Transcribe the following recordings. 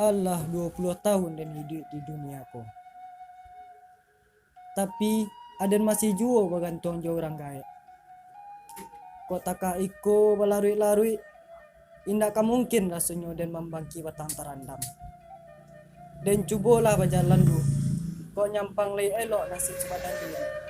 Allah 20 tahun dan hidup di dunia ko. Tapi aden masih juo bergantung jauh orang gaek. Kok taka iko balarui-larui, indak mungkin rasanya dan membangki batang terandam. Dan cubolah berjalan du, kok nyampang lei elok nasib sepadan diri.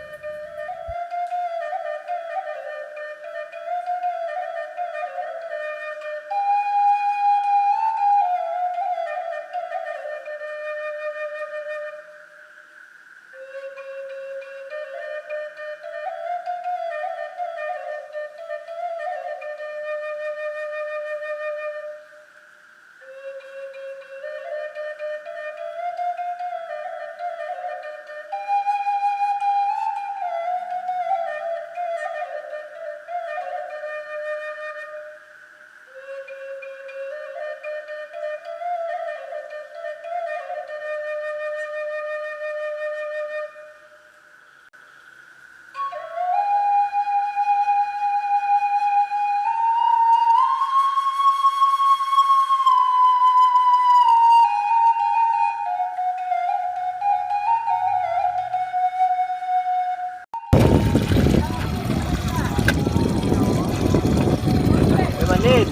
Malin,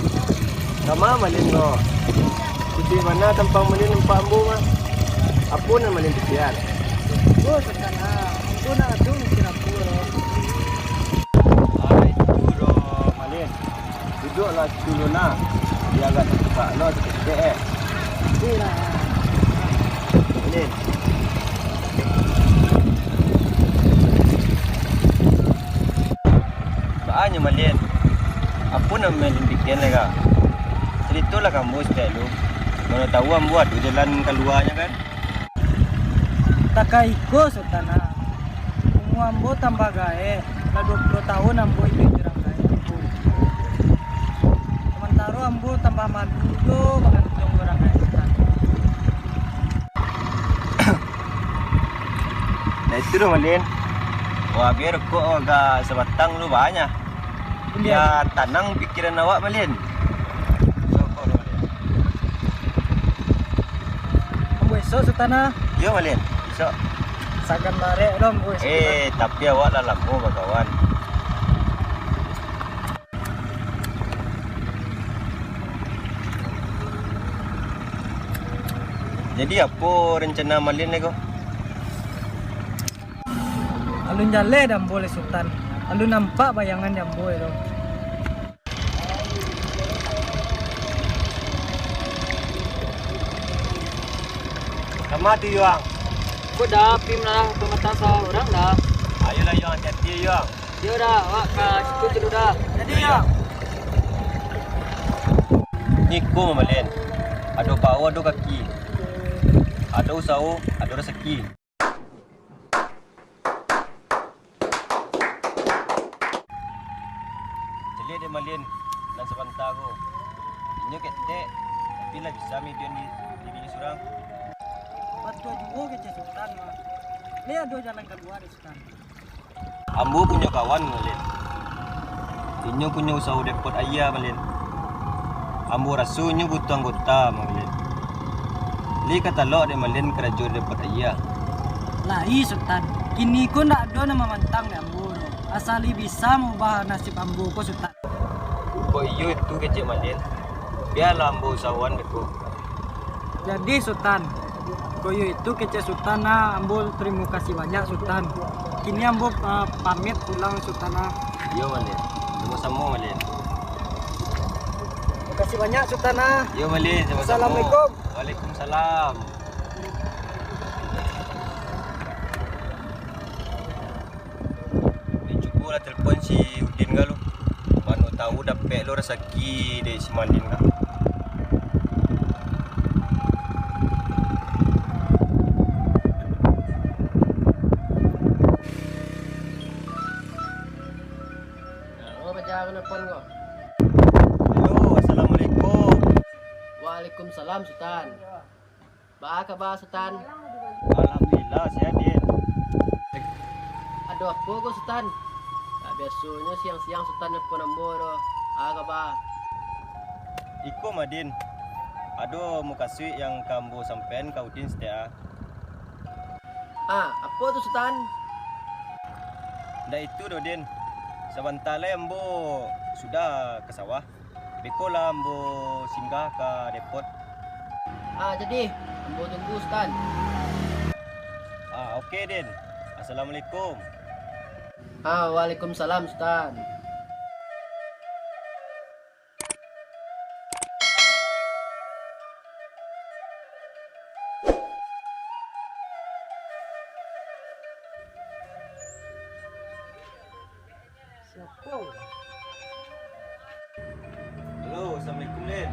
kama malin no. Di mana tampang malin empat ambu mah? Apa na malin pikiran? Oh sakana, itu na dung Singapura. Ay, duro malin. Duduklah dulu na. Dia agak terbuka no sedikit. Sila. Malin. Baanya malin. Apa nama malin pikiran lega? Cerita lah kamu selalu. Mana tahu am buat di jalan keluarnya kan? Taka iko sutana. Umur ambo tambah gae, lah 20 tahun ambo hidup di orang gae. Sementara ambo tambah madu jo bergantung orang gae sutana. Nah itu dong malin. Wah biar kok agak sebatang lu banyak. Ya tanang pikiran awak malin. Sokor malin. Ambo esok sutana. Yo malin. So. Sakan bare dong ambo esok. Tapi awak lah lampu kawan. Jadi apa rencana malin nego? Alun jale dan boleh sultan. Alun nampak bayangan yang boleh dong. Sama tu Yuang. Kau dah pim lah pematasan orang dah. Ayolah Yuang, hati Yuang. Dia dah, awak ke situ tu dah. Jadi ya. Niku malin. Ada pawa, ada kaki. Ada usaha, ada rezeki. Jadi dia malin dan sebentar ko. Inyo kete, tapi lah bisa median di diri surang. Batu juga ke sultan mah. Lihat dua jalan keluar di sultan. Ambo punya kawan malin. Inyo punya usaha depot ayah malin. Ambo rasunya butuh anggota malin. Li kata lo de malin kerajaan depot ayah. Lah sultan. Kini ko ndak ada nama mantang ya ambo. Asali bisa mengubah nasib ambo ko sultan. Kok iyo itu kecil malin. Biarlah ambo usahawan beku. Jadi sultan, koyo itu kece sultan nah, ambo terima kasih banyak sultan. Kini ambo pamit pulang sultan nah. Iyo malin. Sama-sama malin. Terima kasih banyak sultan nah. Iyo malin. Sama-sama. Assalamualaikum. Waalaikumsalam. Lah telepon si Udin gak lu. Mana tahu dapat lu rezeki dari si Malin kak. Halo, baca telepon kok. Halo, assalamualaikum. Waalaikumsalam, Sultan. Ba kabar, Sultan? Alhamdulillah sehat Din. Aduh, apa kok, Sultan? Biasanya siang-siang Sultan nelfon ambo doh. Kabar. Iko Madin. Aduh, muka sui yang kambo sampean kau din setia. Apa tuh Sultan? Ndak itu do din. Sebentar lagi ambo sudah ke sawah. Beko lah ambo singgah ke depot. Jadi ambo tunggu Sultan. Oke din. Assalamualaikum. Waalaikumsalam Sultan. Siapa? Halo, assalamualaikum din.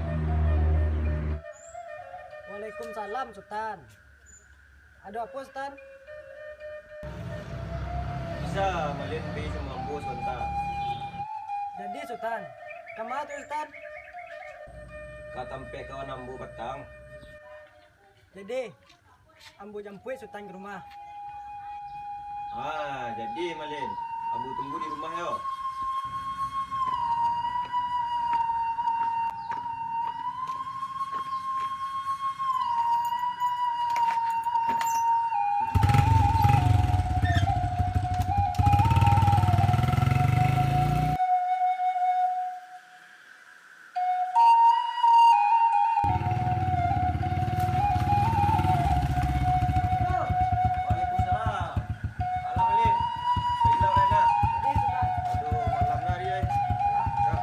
Waalaikumsalam Sultan. Ada apa Sultan? Bisa malin be sama ambo sebentar. Jadi Sultan, kemana tuh Sultan? Kau tampe kawan ambo petang. Jadi, ambo jemput Sultan ke rumah. Jadi malin. Ambo tunggu di rumah yo. Waalaikumsalam. Alah malin. Baiklah Rena. Jadi Sultan. Aduh, malam nari ay. Ya.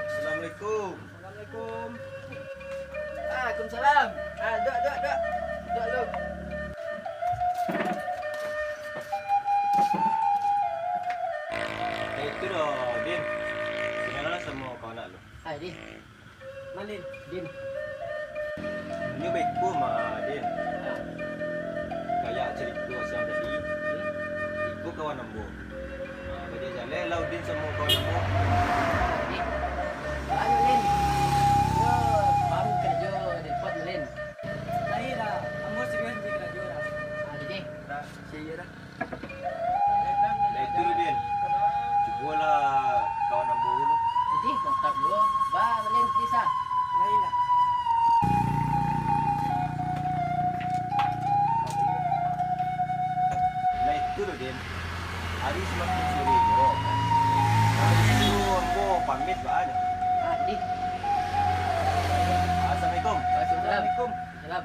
Assalamualaikum. Assalamualaikum. Waalaikumsalam. Duk. Duk. Itu dah, Din. Kenalan sama kawan nak lu. Din. Malin. Din. Ini baikku mah, Din. Kayak cerita siang tadi. Ikut kawan ambo. Baca jalan lau Din sama kawan ambo. Din. Lin. Yo, baru kerja di pot Lin. Lain dah. Ambo serius di kerja dah. Jadi. Saya dah. Dah itu lu, Din. Cubalah kawan ambo dulu. Jadi kontak dulu. Lin bisa. Lain dah. Nah itu lu, Din. Hari semakin sore yo. Hari itu ambo pamit bahan. Jadi. Assalamualaikum. Waalaikumsalam. Assalamualaikum. Salam.